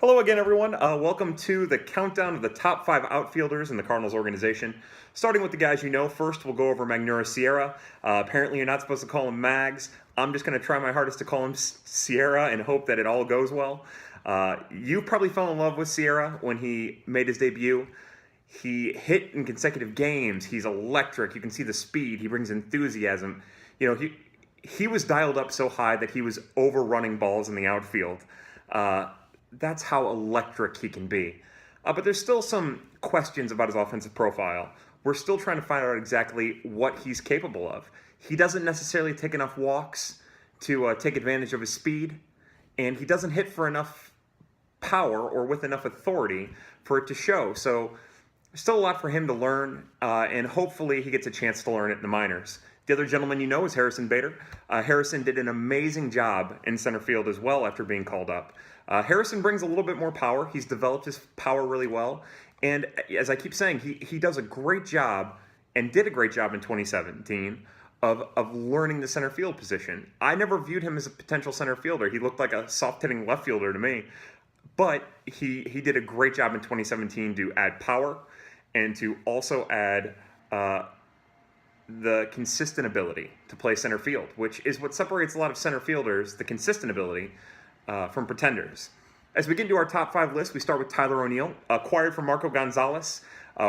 Hello again, everyone. Welcome to the countdown of the top 5 outfielders in the Cardinals organization. Starting with the guys you know, first we'll go over Magneuris Sierra. Apparently you're not supposed to call him Mags. I'm just going to try my hardest to call him Sierra and hope that it all goes well. You probably fell in love with Sierra when he made his debut. He hit in consecutive games. He's electric. You can see the speed. He brings enthusiasm. He was dialed up so high that he was overrunning balls in the outfield. That's how electric he can be. But there's still some questions about his offensive profile. We're still trying to find out exactly what he's capable of. He doesn't necessarily take enough walks to take advantage of his speed, and he doesn't hit for enough power or with enough authority for it to show. So there's still a lot for him to learn, and hopefully he gets a chance to learn it in the minors. The other gentleman you know is Harrison Bader. Harrison did an amazing job in center field as well after being called up. Harrison brings a little bit more power. He's developed his power really well. And as I keep saying, he does a great job and did a great job in 2017 of learning the center field position. I never viewed him as a potential center fielder. He looked like a soft-hitting left fielder to me. But he did a great job in 2017 to add power and to also add the consistent ability to play center field, which is what separates a lot of center fielders, the consistent ability, from pretenders. As we get into our top 5 list, we start with Tyler ONeill, acquired from Marco Gonzalez,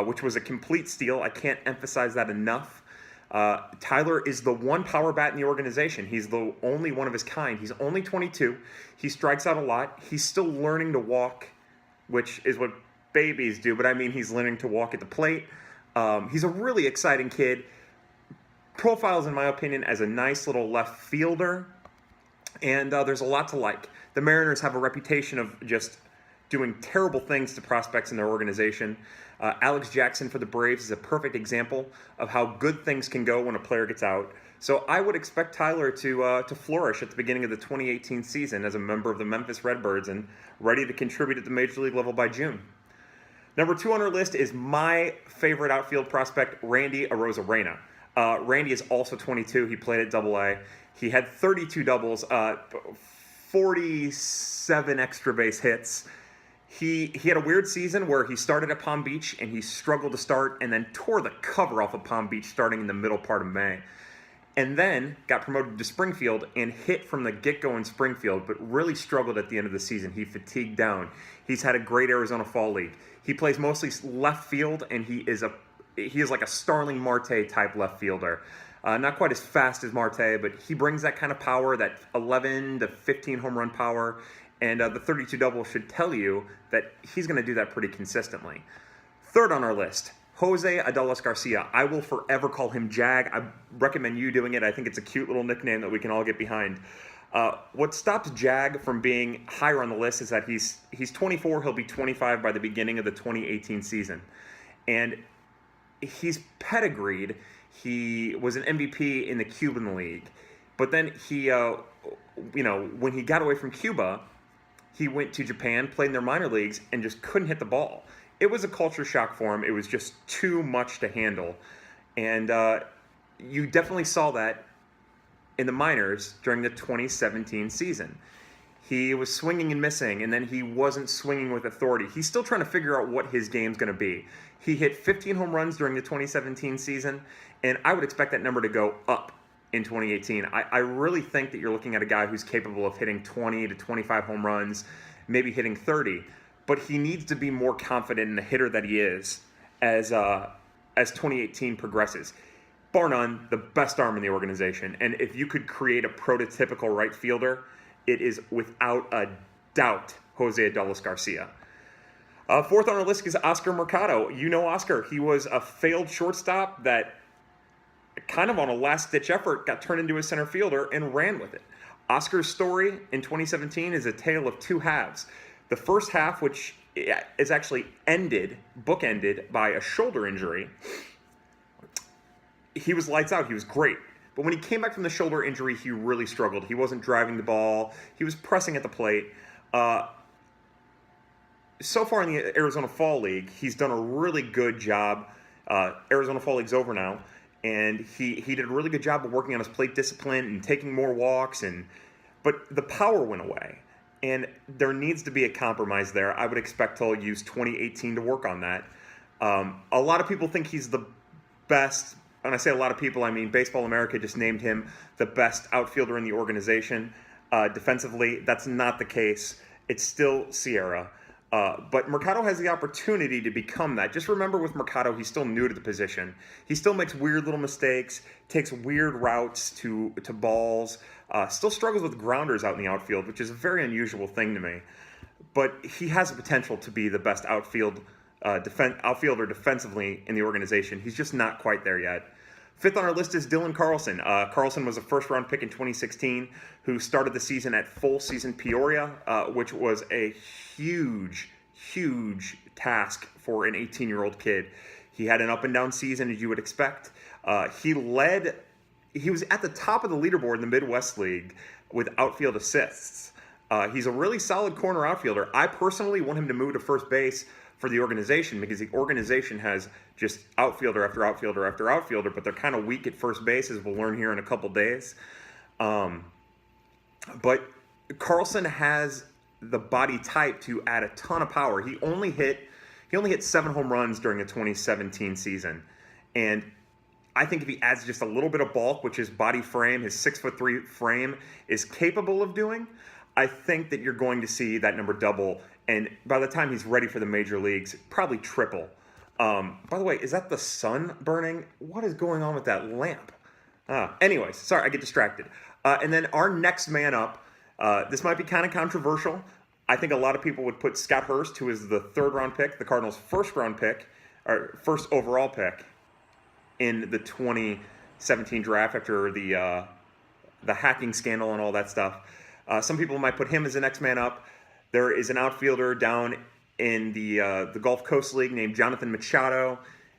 which was a complete steal. I can't emphasize that enough. Tyler is the one power bat in the organization. He's the only one of his kind. He's only 22. He strikes out a lot. He's still learning to walk, which is what babies do, but I mean he's learning to walk at the plate. He's a really exciting kid. Profiles, in my opinion, as a nice little left fielder, and there's a lot to like. The Mariners have a reputation of just doing terrible things to prospects in their organization. Alex Jackson for the Braves is a perfect example of how good things can go when a player gets out. So I would expect Tyler to flourish at the beginning of the 2018 season as a member of the Memphis Redbirds and ready to contribute at the Major League level by June. Number 2 on our list is my favorite outfield prospect, Randy Arozarena. Randy is also 22. He played at Double-A. He had 32 doubles, 47 extra base hits. He had a weird season where he started at Palm Beach and he struggled to start and then tore the cover off of Palm Beach starting in the middle part of May. And then got promoted to Springfield and hit from the get-go in Springfield, but really struggled at the end of the season. He fatigued down. He's had a great Arizona Fall League. He plays mostly left field, and he is like a Starling Marte type left fielder. Not quite as fast as Marte, but he brings that kind of power, that 11 to 15 home run power, and the 32 double should tell you that he's going to do that pretty consistently. 3rd on our list, Hosea Garcia. I will forever call him Jag. I recommend you doing it. I think it's a cute little nickname that we can all get behind. What stops Jag from being higher on the list is that he's 24. He'll be 25 by the beginning of the 2018 season. And he's pedigreed. He was an MVP in the Cuban League. But then he, when he got away from Cuba, he went to Japan, played in their minor leagues, and just couldn't hit the ball. It was a culture shock for him. It was just too much to handle. And you definitely saw that in the minors during the 2017 season. He was swinging and missing, and then he wasn't swinging with authority. He's still trying to figure out what his game's going to be. He hit 15 home runs during the 2017 season, and I would expect that number to go up in 2018. I really think that you're looking at a guy who's capable of hitting 20 to 25 home runs, maybe hitting 30, but he needs to be more confident in the hitter that he is as 2018 progresses. Bar none, the best arm in the organization, and if you could create a prototypical right fielder, it is without a doubt Hosea Garcia. 4th on our list is Oscar Mercado. You know Oscar. He was a failed shortstop that kind of on a last-ditch effort got turned into a center fielder and ran with it. Oscar's story in 2017 is a tale of 2 halves. The first half, which is actually bookended by a shoulder injury, he was lights out. He was great. But when he came back from the shoulder injury, he really struggled. He wasn't driving the ball. He was pressing at the plate. So far in the Arizona Fall League, he's done a really good job. Arizona Fall League's over now, and he did a really good job of working on his plate discipline and taking more walks. But the power went away. and there needs to be a compromise there. I would expect he'll use 2018 to work on that. A lot of people think he's the best. When I say a lot of people, I mean Baseball America just named him the best outfielder in the organization. Defensively, that's not the case. It's still Sierra. But Mercado has the opportunity to become that. Just remember with Mercado, he's still new to the position. He still makes weird little mistakes, takes weird routes to balls, still struggles with grounders out in the outfield, which is a very unusual thing to me. But he has the potential to be the best outfielder defensively in the organization. He's just not quite there yet. Fifth on our list is Dylan Carlson. Carlson was a first-round pick in 2016 who started the season at full season Peoria, which was a huge task for an 18-year-old kid. He had an up-and-down season, as you would expect. He was at the top of the leaderboard in the Midwest League with outfield assists. He's a really solid corner outfielder. I personally want him to move to first base for the organization because the organization has just outfielder after outfielder after outfielder, but they're kind of weak at first base, as we'll learn here in a couple days. But Carlson has the body type to add a ton of power. He only hit 7 home runs during the 2017 season, and I think if he adds just a little bit of bulk, which his body frame, his 6'3" frame, is capable of doing, I think that you're going to see that number double. And by the time he's ready for the major leagues, probably triple. By the way, is that the sun burning? What is going on with that lamp? Anyways, sorry, I get distracted. And then our next man up, this might be kind of controversial. I think a lot of people would put Scott Hurst, who is the third-round pick, the Cardinals' first-round pick, or first overall pick in the 2017 draft after the hacking scandal and all that stuff. Some people might put him as the next man up. There is an outfielder down in the Gulf Coast League named Jonathan Machado.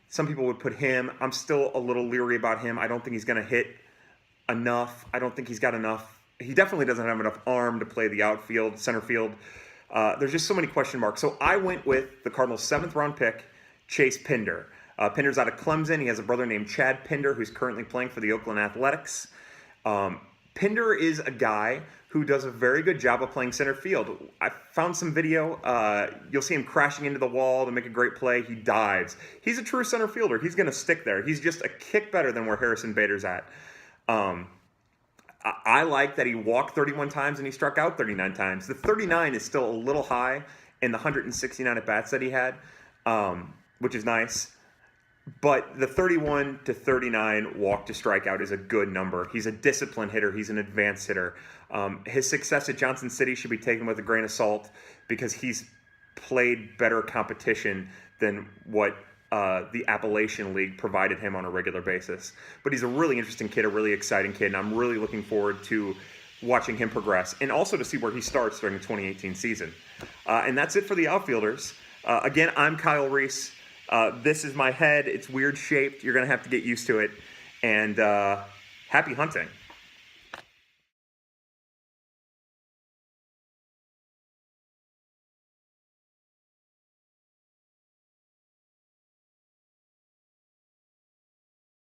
Some people would put him. I'm still a little leery about him. I don't think he's going to hit enough. I don't think he's got enough. He definitely doesn't have enough arm to play the outfield, center field. There's just so many question marks. So I went with the Cardinals' 7th-round pick, Chase Pinder. Pinder's out of Clemson. He has a brother named Chad Pinder who's currently playing for the Oakland Athletics. Pinder is a guy who does a very good job of playing center field. I found some video. You'll see him crashing into the wall to make a great play. He dives. He's a true center fielder. He's going to stick there. He's just a kick better than where Harrison Bader's at. I like that he walked 31 times and he struck out 39 times. The 39 is still a little high in the 169 at-bats that he had, which is nice. But the 31 to 39 walk to strikeout is a good number. He's a disciplined hitter. He's an advanced hitter. His success at Johnson City should be taken with a grain of salt because he's played better competition than what the Appalachian League provided him on a regular basis. But he's a really interesting kid, a really exciting kid, and I'm really looking forward to watching him progress and also to see where he starts during the 2018 season. And that's it for the outfielders. Again, I'm Kyle Reese. This is my head. It's weird shaped. You're going to have to get used to it. And happy hunting.